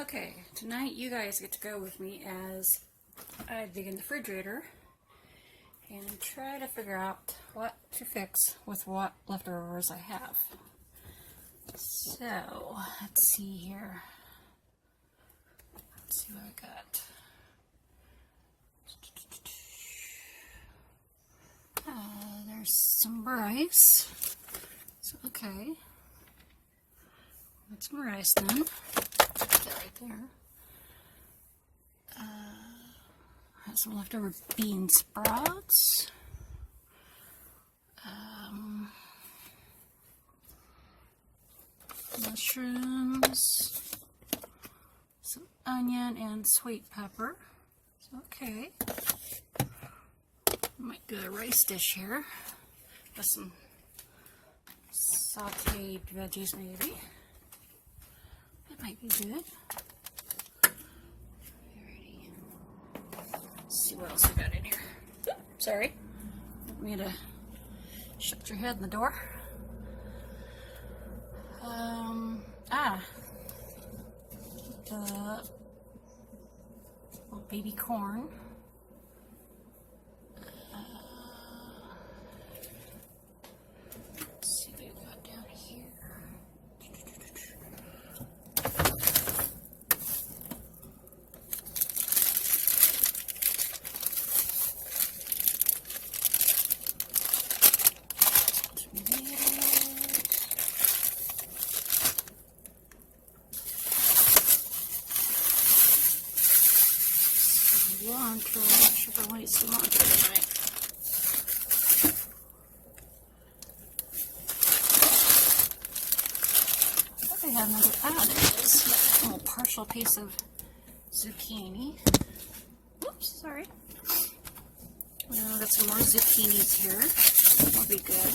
Okay, tonight you guys get to go with me as I dig in the refrigerator and try to figure out what to fix with what leftovers I have. So, let's see here. Let's see what I got. There's some rice. So, okay. That's some rice then. Put that right there. Have some leftover bean sprouts. Mushrooms. Some onion and sweet pepper. So, okay. Might do a rice dish here with some sauteed veggies maybe. That might be good. Alrighty. Let's see what else I got in here. Oops, sorry. Didn't mean to shut your head in the door. The little baby corn. Let's see what we've got down here. Cilantro. I'm not sure if I want to eat cilantro tonight. I have another, there it is. A little partial piece of zucchini. Oops, sorry. Now got some more zucchinis here. That'll be good.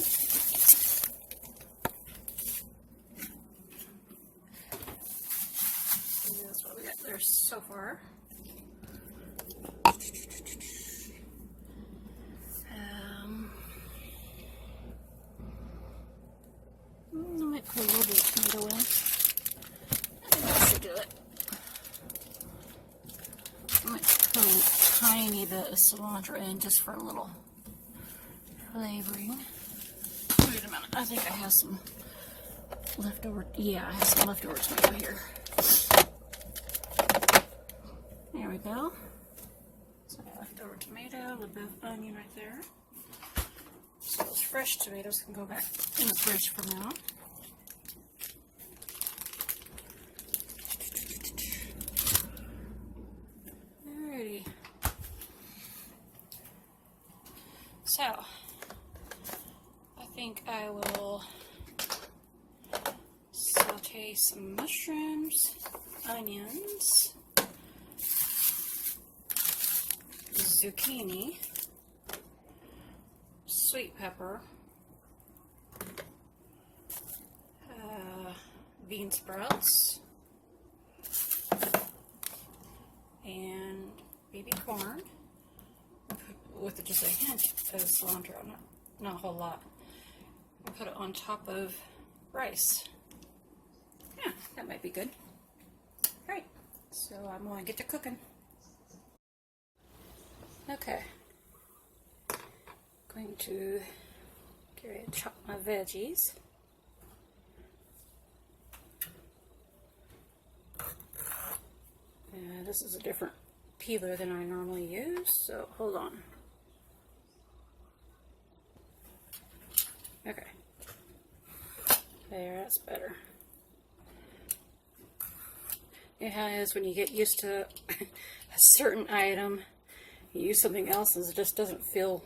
And that's what we got there so far. I might put a little bit of tomato in. I think that should do it. I might put a tiny bit of cilantro in just for a little flavoring. Wait a minute, I think I have some leftover, yeah, I have some leftover tomato here. There we go. Some leftover tomato, a little bit of onion right there. So those fresh tomatoes can go back in the fridge for now. Alrighty. So, I think I will saute some mushrooms, onions, zucchini, sweet pepper, bean sprouts, and baby corn, with just a hint of cilantro, not a whole lot. And put it on top of rice. Yeah, that might be good. Alright, so I'm going to get to cooking. Okay. Going to get ready to chop my veggies. This is a different peeler than I normally use, so hold on. Okay. There, that's better. You know how it is when you get used to a certain item, you use something else and it just doesn't feel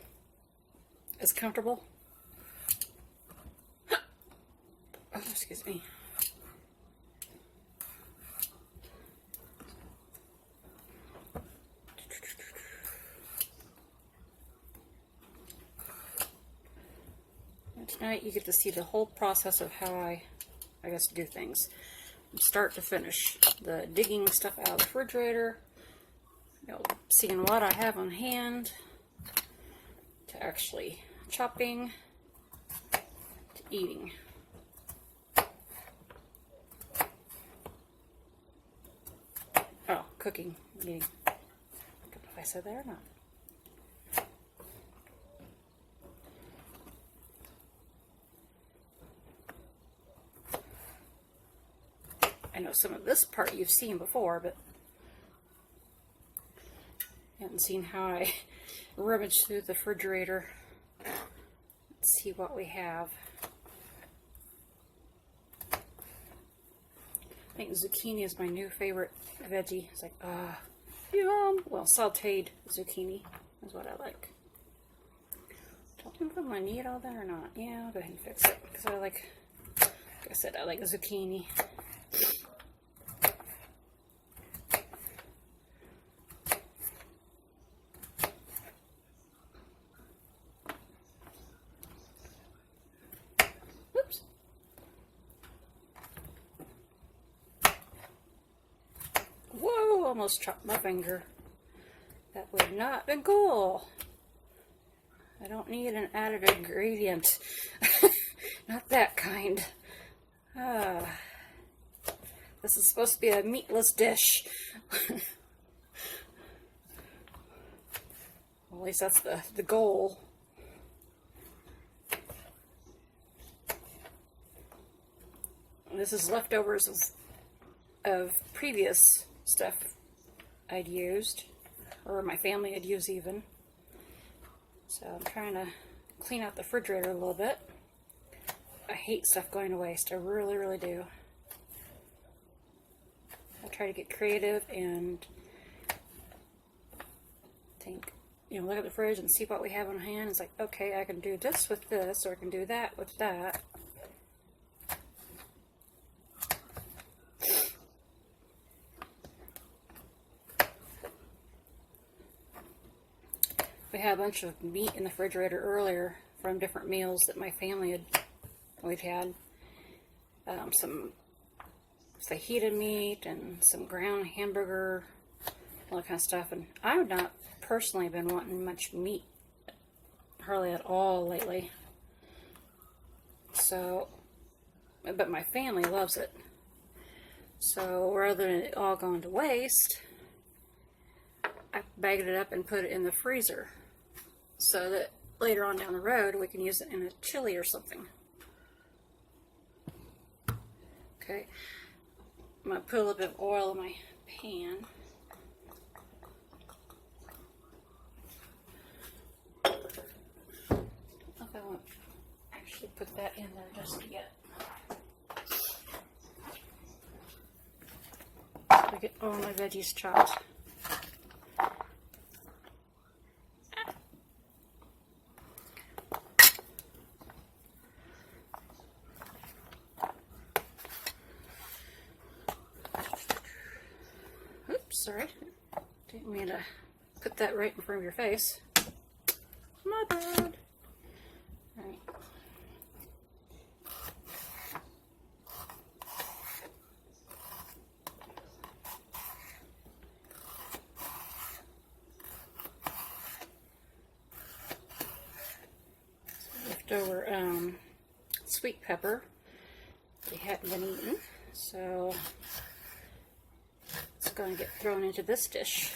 as comfortable. Oh, excuse me. And tonight you get to see the whole process of how I guess do things from start to finish. The digging stuff out of the refrigerator, you know, seeing what I have on hand, to actually chopping, to eating. cooking meeting. I don't know if I said that or not. I know some of this part you've seen before, but you haven't seen how I rummage through the refrigerator. Let's see what we have. I think zucchini is my new favorite veggie. It's like, yum. Well, sauteed zucchini is what I like. Don't know if I'm going to need all that or not. Yeah, I'll go ahead and fix it. Because like I said, I like zucchini. Whoa, almost chopped my finger. That would not have been cool. I don't need an added ingredient. Not that kind. This is supposed to be a meatless dish. Well, at least that's the goal. This is leftovers of previous stuff I'd used, or my family had used even. So I'm trying to clean out the refrigerator a little bit. I hate stuff going to waste. I really, really do. I try to get creative and think, look at the fridge and see what we have on hand. It's like, okay, I can do this with this, or I can do that with that. We had a bunch of meat in the refrigerator earlier from different meals that my family we'd had. Some fajita meat and some ground hamburger, all that kind of stuff. And I've not personally been wanting much meat, hardly at all lately. So, but my family loves it. So rather than it all going to waste, I bagged it up and put it in the freezer so that later on down the road we can use it in a chili or something. Okay, I'm going to put a little bit of oil in my pan. I don't know if I want to actually put that in there just yet. So I get all my veggies chopped. Sorry, didn't mean to put that right in front of your face. My bad. Alright. Leftover sweet pepper. They hadn't been eaten, so it's going to get thrown into this dish.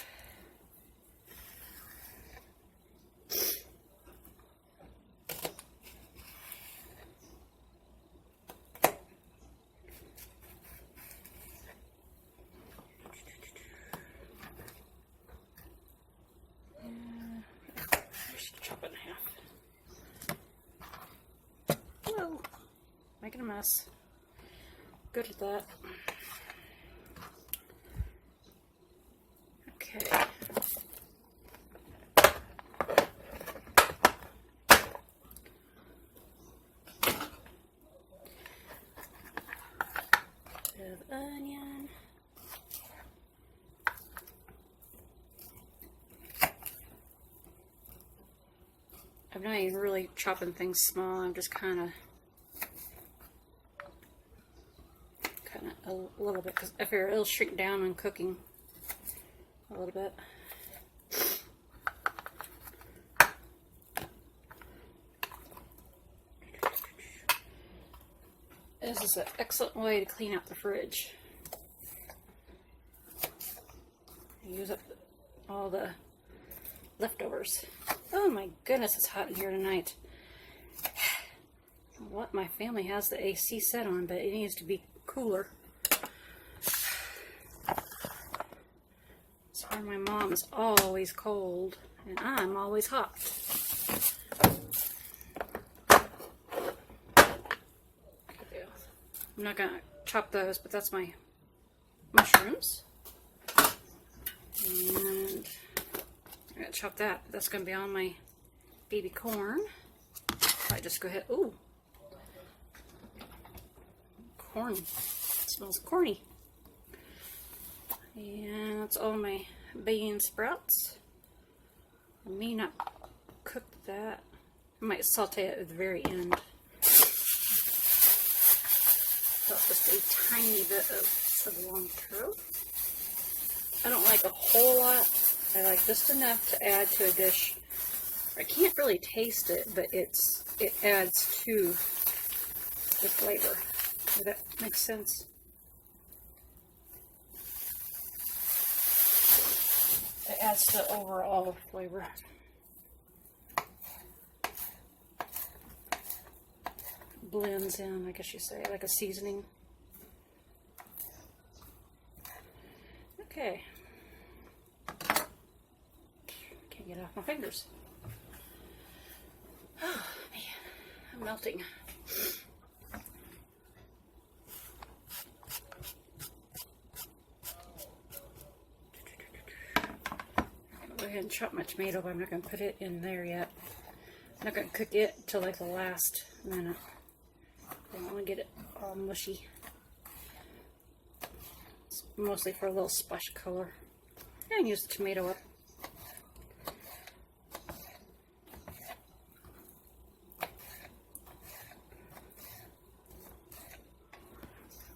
Just chop it in half. Whoa, making a mess. Good at that. Okay. Bit of onion. I'm not even really chopping things small. I'm just kind of a little bit, because I figure it'll shrink down when cooking a little bit. This is an excellent way to clean out the fridge. use up all the leftovers. Oh my goodness, it's hot in here tonight. What, my family has the AC set on, but it needs to be cooler. So my mom is always cold, and I'm always hot. I'm not gonna chop those, but that's my mushrooms. And I'm gonna chop that. That's gonna be on my baby corn. I just go ahead. Ooh, corn. It smells corny. And that's all my bean sprouts. I may not cook that. I might saute it at the very end. So just a tiny bit of cilantro. I don't like a whole lot. I like just enough to add to a dish. I can't really taste it, but it adds to the flavor. Does that make sense? It adds to the overall flavor. Blends in, I guess you say, like a seasoning. Okay. Can't get off my fingers. Oh man, I'm melting. Go ahead and chop my tomato, but I'm not going to put it in there yet. I'm not going to cook it until like the last minute. I don't want to get it all mushy. It's mostly for a little splash color. And use the tomato up.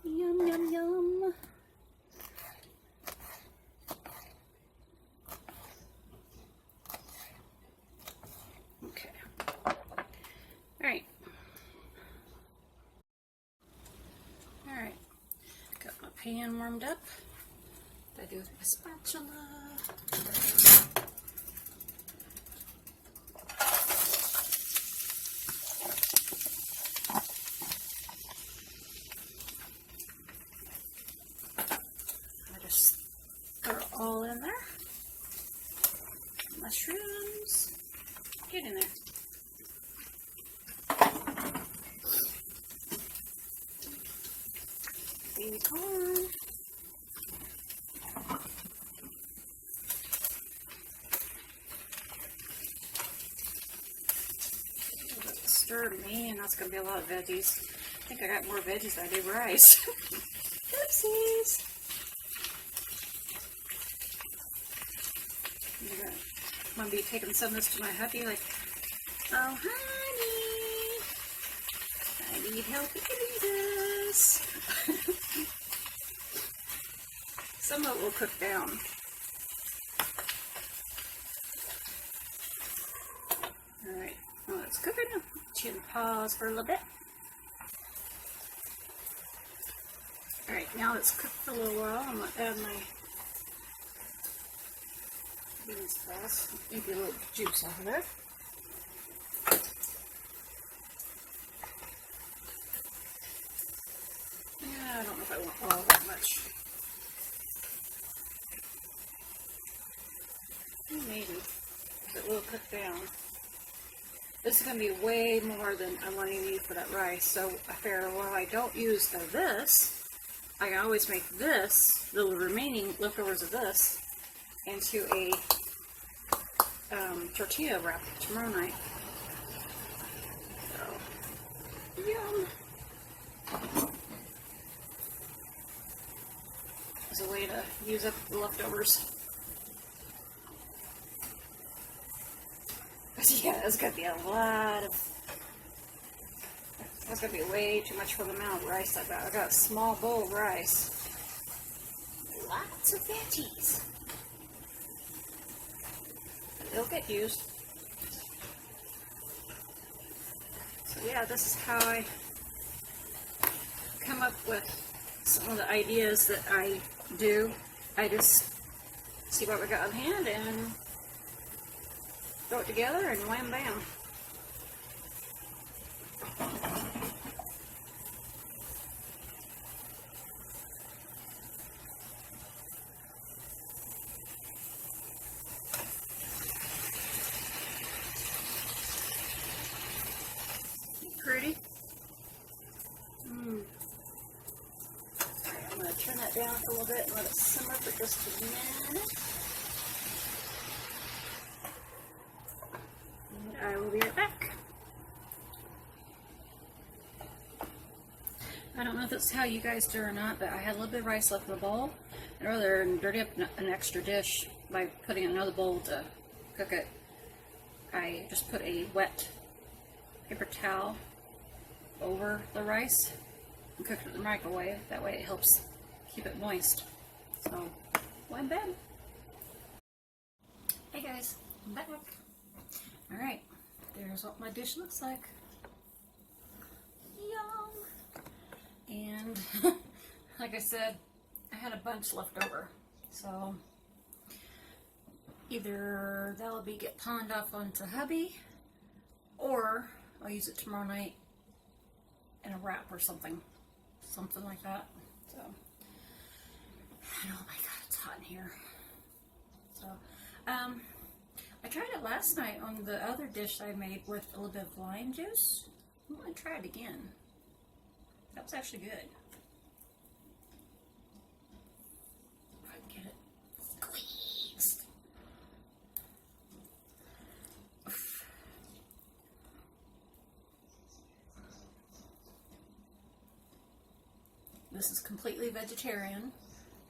Yum, yum, yum. Okay. Alright. Alright. Got my pan warmed up. What do I do with my spatula? All in there. Mushrooms. Get in there. Baby corn. Stir me, and that's going to be a lot of veggies. I think I got more veggies than I do rice. Oopsies. I'm going to be taking some of this to my hubby, like, oh, honey, I need help eating this. Some of it will cook down. Alright, well, it's cooking. Chin pause for a little bit. Alright, now it's cooked for a little while. I'm going to add my bean sprouts, maybe a little juice out of there. Yeah, I don't know if I want all that much. Maybe, if it will cook down. This is going to be way more than I want to use for that rice, so I figure while I don't use this, I can always make this, the remaining leftovers of this, into a tortilla wrap tomorrow night. So, yum! As a way to use up the leftovers. But yeah, that's gonna be a lot of. That's gonna be way too much for the amount of rice I got. I got a small bowl of rice. Lots of veggies. They'll get used. So yeah, this is how I come up with some of the ideas that I do. I just see what we got on hand and throw it together and wham bam. Pretty. Alright, I'm going to turn that down for a little bit and let it simmer for just a minute. And I will be right back. I don't know if it's how you guys do or not, but I had a little bit of rice left in the bowl. And rather than dirty up an extra dish by putting in another bowl to cook it, I just put a wet paper towel over the rice and cook it in the microwave. That way it helps keep it moist. So, wham bam. Hey guys, I'm back. Alright, there's what my dish looks like. Yum! And, like I said, I had a bunch left over. So, either that'll be get pawned off onto hubby, or I'll use it tomorrow night in a wrap or something like that. So, and oh my god, it's hot in here. So, I tried it last night on the other dish I made with a little bit of lime juice. I'm going to try it again. That was actually good. If I can get it squeezed. This is completely vegetarian,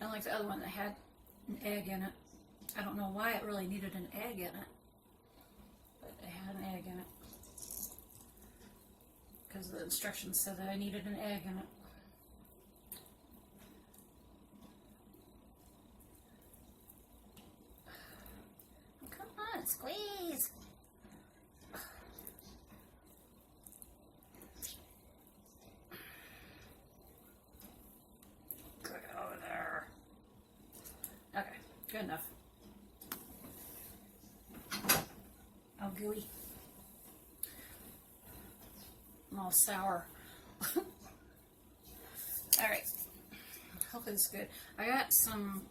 unlike the other one that had an egg in it. I don't know why it really needed an egg in it, but it had an egg in it. Because the instructions said that I needed an egg in it. Oh, come on, squeeze! Cook it over there. Okay, good enough. Oh, gooey. I'm all sour. Alright. Hopefully it's good. I got some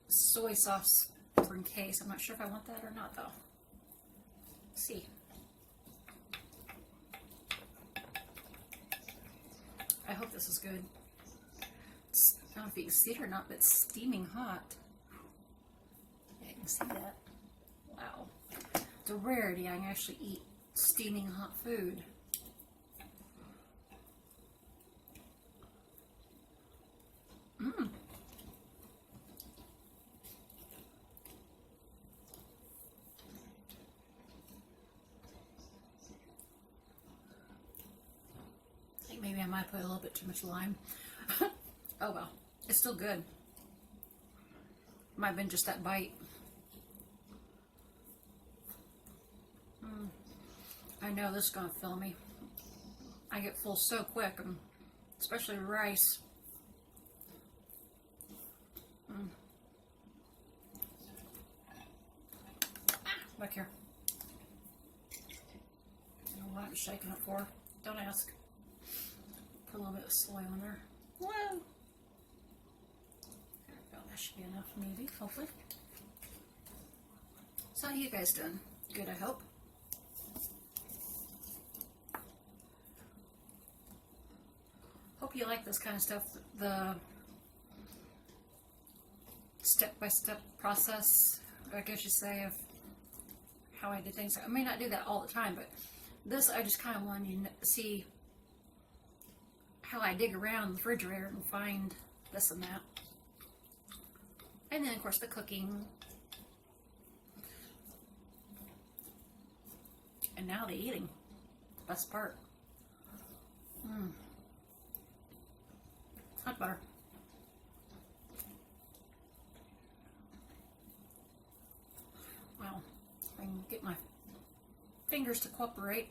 soy sauce for in case. I'm not sure if I want that or not though. Let's see. I hope this is good. I don't know if you can see it or not, but it's steaming hot. Yeah, you can see that. Wow. It's a rarity I can actually eat steaming hot food. Mmm. I think maybe I might put a little bit too much lime. Oh well, it's still good. Might have been just that bite. I know this is going to fill me. I get full so quick, especially rice. Back here. I don't know what I'm shaking it for. Don't ask. Put a little bit of soy on there. Whoa! There we go. That should be enough, maybe. Hopefully. So how you guys doing? Good, I hope. Hope you like this kind of stuff. The step-by-step process, I guess you say, of how I did things. I may not do that all the time, but this I just kind of wanted you to see how I dig around the refrigerator and find this and that. And then, of course, the cooking. And now the eating. Best part. Hot butter. Wow. If I can get my fingers to cooperate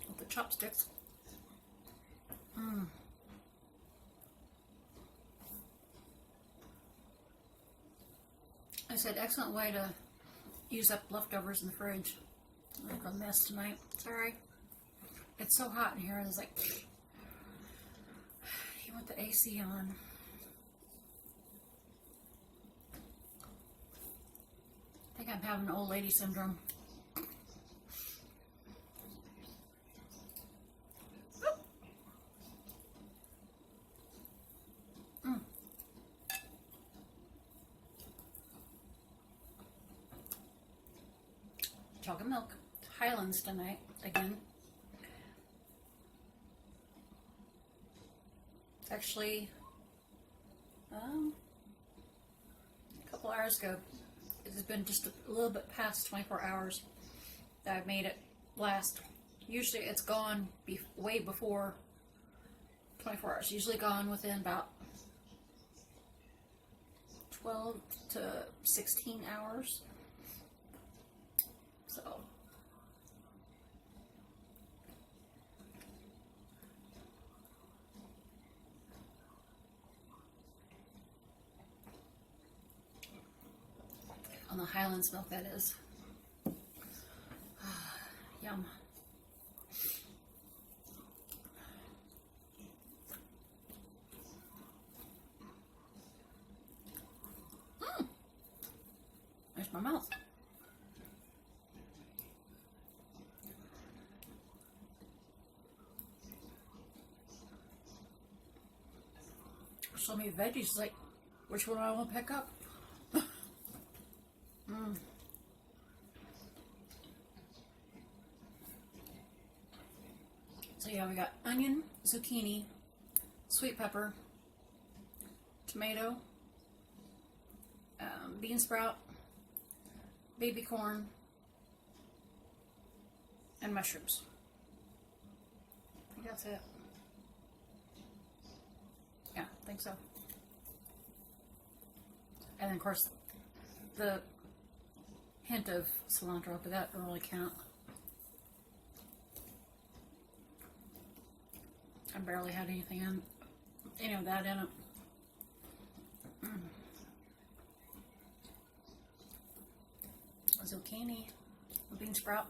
with the chopsticks. said, excellent way to use up leftovers in the fridge. I'm like a mess tonight. Sorry. It's so hot in here. I was like, you want the AC on. I think I'm having old lady syndrome. Chocolate milk. Highlands tonight again. It's actually a couple hours ago. It has been just a little bit past 24 hours that I've made it last. Usually it's gone way before 24 hours. Usually gone within about 12 to 16 hours. So on the Highlands milk, that is. Yum. There's my mouth. So many veggies, like, which one do I want to pick up? So yeah, we got onion, zucchini, sweet pepper, tomato, bean sprout, baby corn, and mushrooms. I think that's it. Yeah, I think so. And then, of course, the hint of cilantro, but that don't really count. I barely had anything in, any of that in it. Zucchini, bean sprout.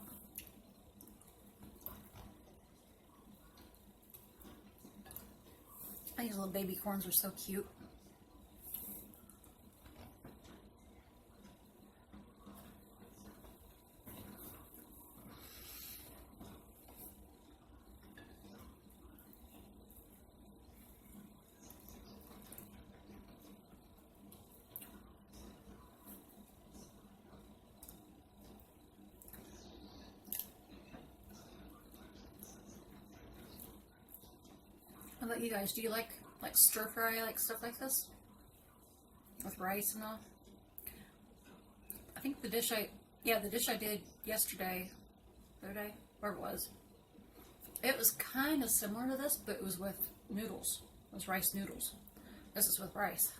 These little baby corns are so cute. How about you guys? Do you like stir fry, like stuff like this? With rice and all? I think the dish I did yesterday, the other day, wherever it was kind of similar to this, but it was with noodles. It was rice noodles. This is with rice.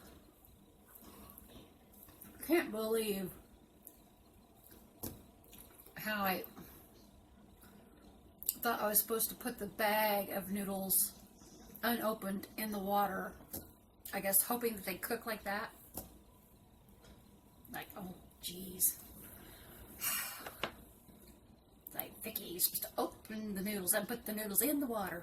I can't believe how I thought I was supposed to put the bag of noodles unopened in the water, I guess hoping that they cook like that. Like, oh jeez. Like, Vicky, you're supposed to open the noodles and put the noodles in the water.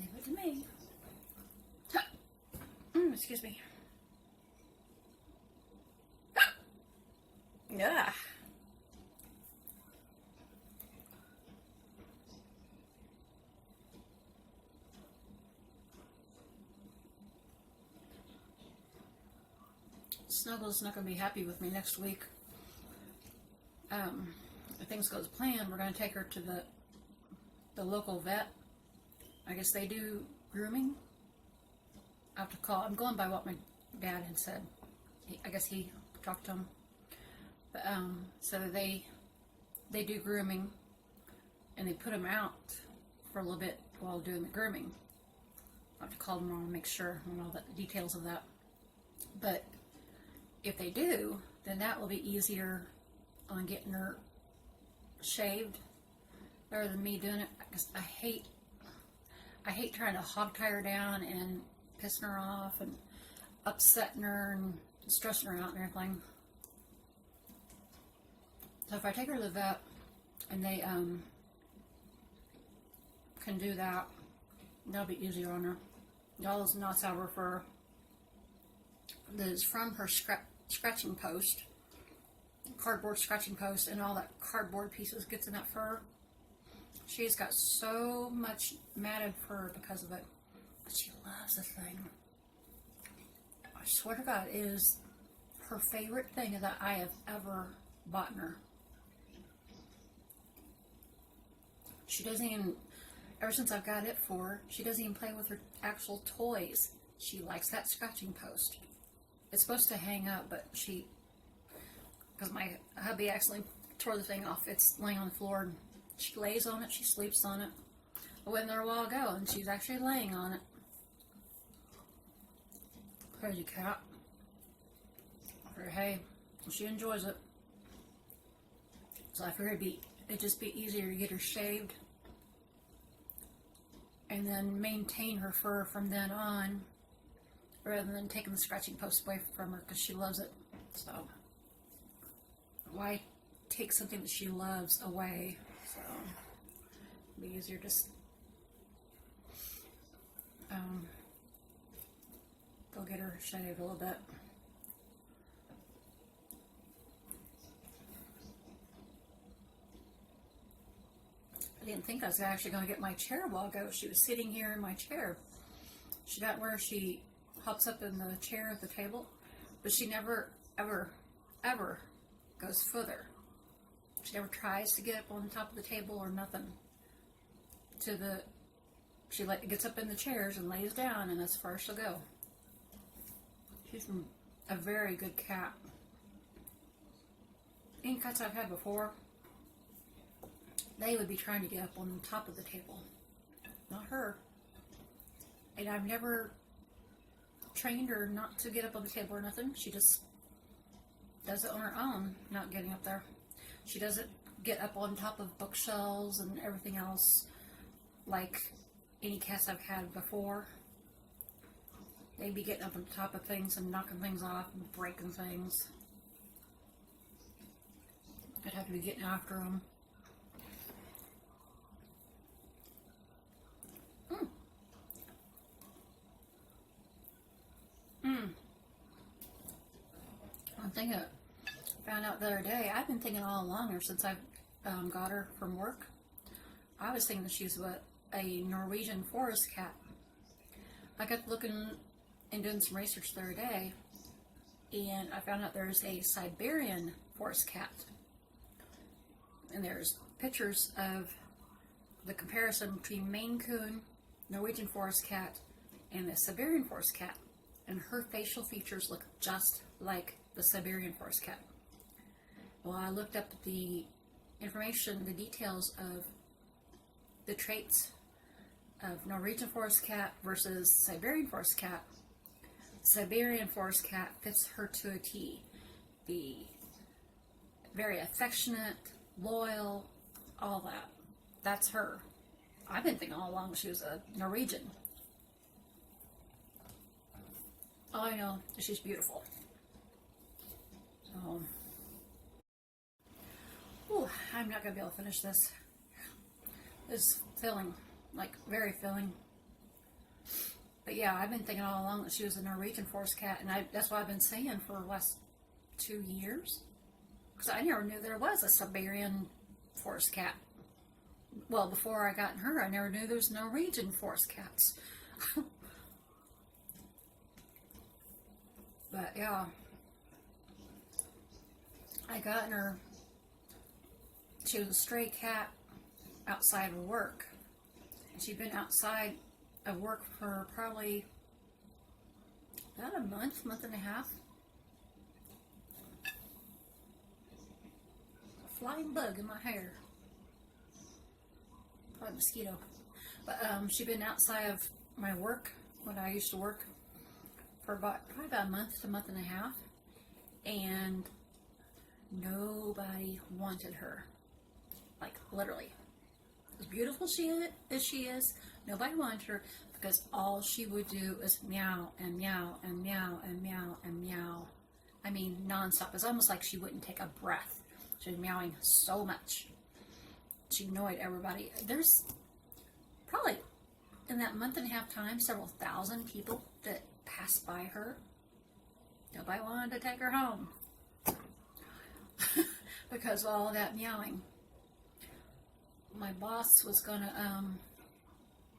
Leave it to me. Excuse me. Yeah. Snuggle's not going to be happy with me next week. If things go as planned, we're going to take her to the local vet. I guess they do grooming. I have to call. I'm going by what my dad had said. I guess he talked to him. But, so they do grooming, and they put them out for a little bit while doing the grooming. I have to call them and make sure and all the details of that. But if they do, then that will be easier on getting her shaved rather than me doing it. Because I I hate trying to hog tie her down and pissing her off and upsetting her and stressing her out and everything. So if I take her to the vet and they can do that, that'll be easier on her. All those knots out of her fur that is from her scratching post, cardboard scratching post, and all that cardboard pieces gets in that fur. She's got so much matted fur because of it. But she loves the thing. I swear to God, it is her favorite thing that I have ever bought her. She doesn't even, ever since I've got it for her, she doesn't even play with her actual toys. She likes that scratching post. It's supposed to hang up, but because my hubby accidentally tore the thing off, it's laying on the floor, and she lays on it, she sleeps on it. I went there a while ago, and she's actually laying on it. Crazy cat. Or, hey, she enjoys it. So I figured it'd just be easier to get her shaved and then maintain her fur from then on, rather than taking the scratching post away from her, because she loves it. So why take something that she loves away? So it'd be easier just go get her shaved a little bit. I didn't think I was actually going to get my chair a while ago. She was sitting here in my chair. She got where she hops up in the chair at the table, but she never, ever, ever goes further. She never tries to get up on the top of the table or nothing. She gets up in the chairs and lays down, and that's as far as she'll go. She's a very good cat. Any cats I've had before, they would be trying to get up on the top of the table. Not her. And I've never trained her not to get up on the table or nothing. She just does it on her own, not getting up there. She doesn't get up on top of bookshelves and everything else like any cats I've had before. They'd be getting up on top of things and knocking things off and breaking things. I'd have to be getting after them. One thing I found out the other day, I've been thinking all along, ever since I've got her from work, I was thinking that she was a Norwegian forest cat. I got looking and doing some research the other day, and I found out there's a Siberian forest cat. And there's pictures of the comparison between Maine Coon, Norwegian forest cat, and the Siberian forest cat. And her facial features look just like the Siberian forest cat. Well, I looked up the information, the details of the traits of Norwegian forest cat versus Siberian forest cat. Siberian forest cat fits her to a T. The very affectionate, loyal, all that. That's her. I've been thinking all along she was a Norwegian. All I know is she's beautiful. So, I'm not going to be able to finish this. It's filling, like very filling. But yeah, I've been thinking all along that she was a Norwegian forest cat, and that's what I've been saying for the last 2 years. Because I never knew there was a Siberian forest cat. Well, before I got her, I never knew there was Norwegian forest cats. But yeah, I got her. She was a stray cat outside of work. She'd been outside of work for probably about a month and a half. A flying bug in my hair. Probably a mosquito. But she'd been outside of my work when I used to work for probably about a month to a month and a half, and nobody wanted her. Like, literally. As beautiful as she is, nobody wanted her because all she would do is meow and meow and meow and meow and meow. I mean, nonstop. It's almost like she wouldn't take a breath. She was meowing so much. She annoyed everybody. There's probably, in that month and a half time, several thousand people that passed by her. Nobody wanted to take her home because of all that meowing. My boss was gonna,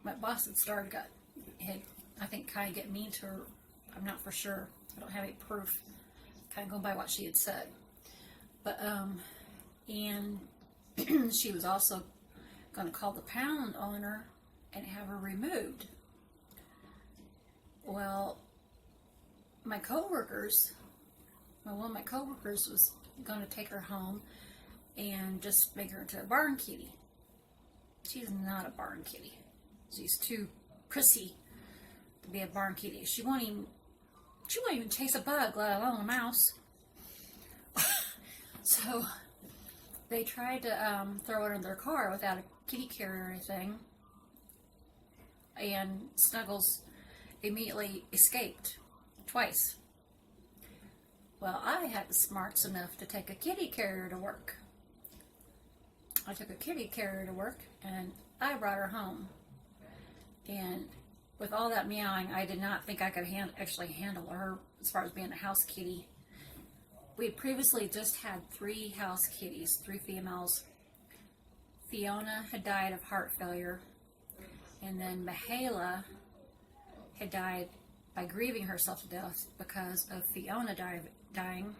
my boss had I think, kind of get mean to her. I'm not for sure. I don't have any proof. Kind of going by what she had said. But, and she was also going to call the pound owner and have her removed. Well, one of my coworkers was going to take her home and just make her into a barn kitty. She's not a barn kitty. She's too prissy to be a barn kitty. She won't even chase a bug, let alone a mouse. So they tried to throw her in their car without a kitty carrier or anything, and Snuggles immediately escaped twice. Well, I had the smarts enough to take a kitty carrier to work. I took a kitty carrier to work and I brought her home. And with all that meowing, I did not think I could actually handle her as far as being a house kitty. We had previously just had 3 house kitties, 3 females. Fiona had died of heart failure, and then Mihaela had died by grieving herself to death because of Fiona dying.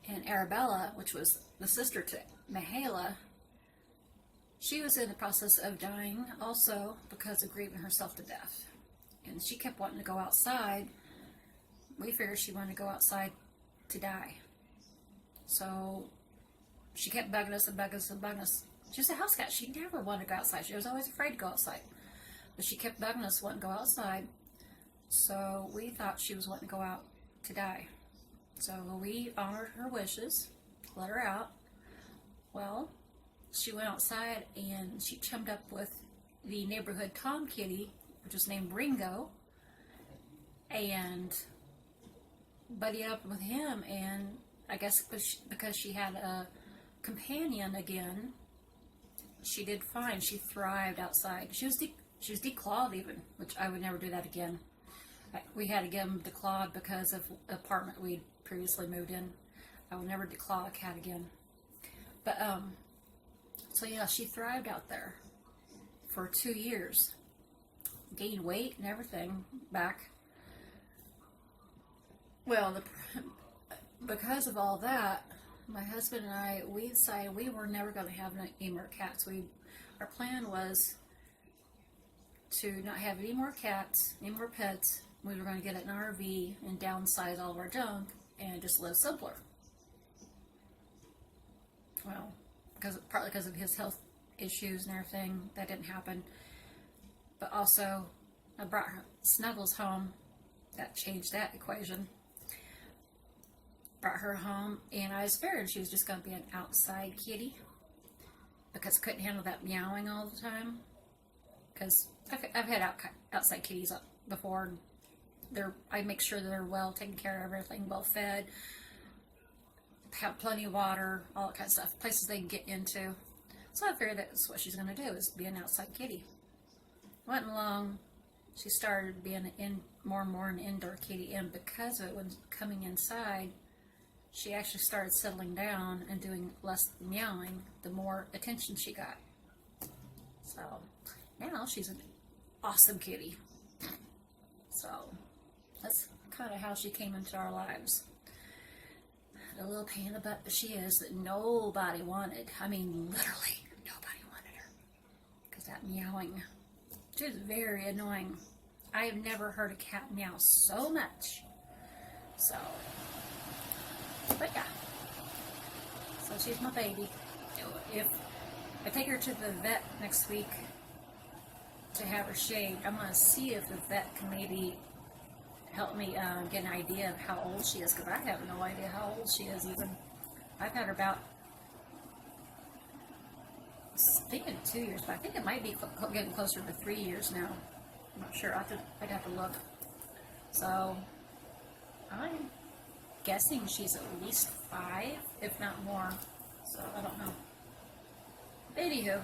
And Arabella, which was the sister to Mihaela, she was in the process of dying also because of grieving herself to death. And she kept wanting to go outside. We figured she wanted to go outside to die. So she kept bugging us and bugging us and bugging us. She was a house cat. She never wanted to go outside. She was always afraid to go outside. But she kept bugging us, wanting to go outside. So we thought she was wanting to go out to die. So we honored her wishes, let her out. Well, she went outside and she chummed up with the neighborhood Tom kitty, which was named Ringo, and buddied up with him. And I guess because she had a companion again, she did fine. She thrived outside. She was declawed even, which I would never do that again. We had to get them declawed because of the apartment we'd previously moved in. I would never declaw a cat again. But so yeah, she thrived out there for 2 years. Gained weight and everything back. Well, because of all that, my husband and I, we decided we were never going to have any more cats. Our plan was to not have any more cats, any more pets. We were going to get an RV and downsize all of our junk and just live simpler. Well, partly because of his health issues and everything, that didn't happen. But also, I brought Snuggles home. That changed that equation. Brought her home, and I was figured she was just going to be an outside kitty because I couldn't handle that meowing all the time. Because I've had outside kitties before. I make sure they're well taken care of, everything well fed, have plenty of water, all that kind of stuff, places they can get into. So I figured that's what she's going to do, is be an outside kitty. Wasn't long, she started being more and more an indoor kitty, and because of it, when coming inside, she actually started settling down and doing less meowing the more attention she got. So now she's an awesome kitty. So that's kind of how she came into our lives. The little pain in the butt that she is that nobody wanted. I mean, literally nobody wanted her. Because that meowing, she was very annoying. I have never heard a cat meow so much. So, but yeah. So she's my baby. If I take her to the vet next week to have her shaved, I'm going to see if the vet can maybe help me get an idea of how old she is, because I have no idea how old she is even. I've had her about thinking 2 years, but I think it might be getting closer to 3 years now. I'm not sure. I'd have to look. So I'm guessing she's at least 5, if not more. So I don't know. But anywho,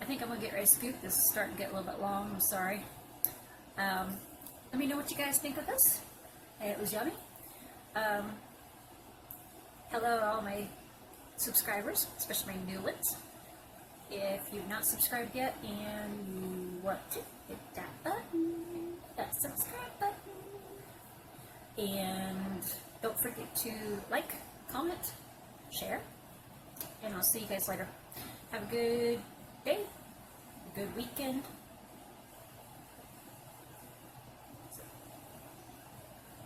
I think I'm gonna get ready to scoop. This is starting to get a little bit long. I'm sorry. Let me know what you guys think of this. It was yummy. Hello to all my subscribers, especially my new ones. If you've not subscribed yet and you want to, hit that button, that subscribe button. And don't forget to like, comment, share, and I'll see you guys later. Have a good day, a good weekend.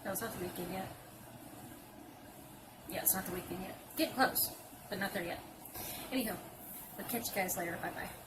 No, it's not the weekend yet. Yeah, it's not the weekend yet. Getting close, but not there yet. Anyhow, I'll catch you guys later. Bye-bye.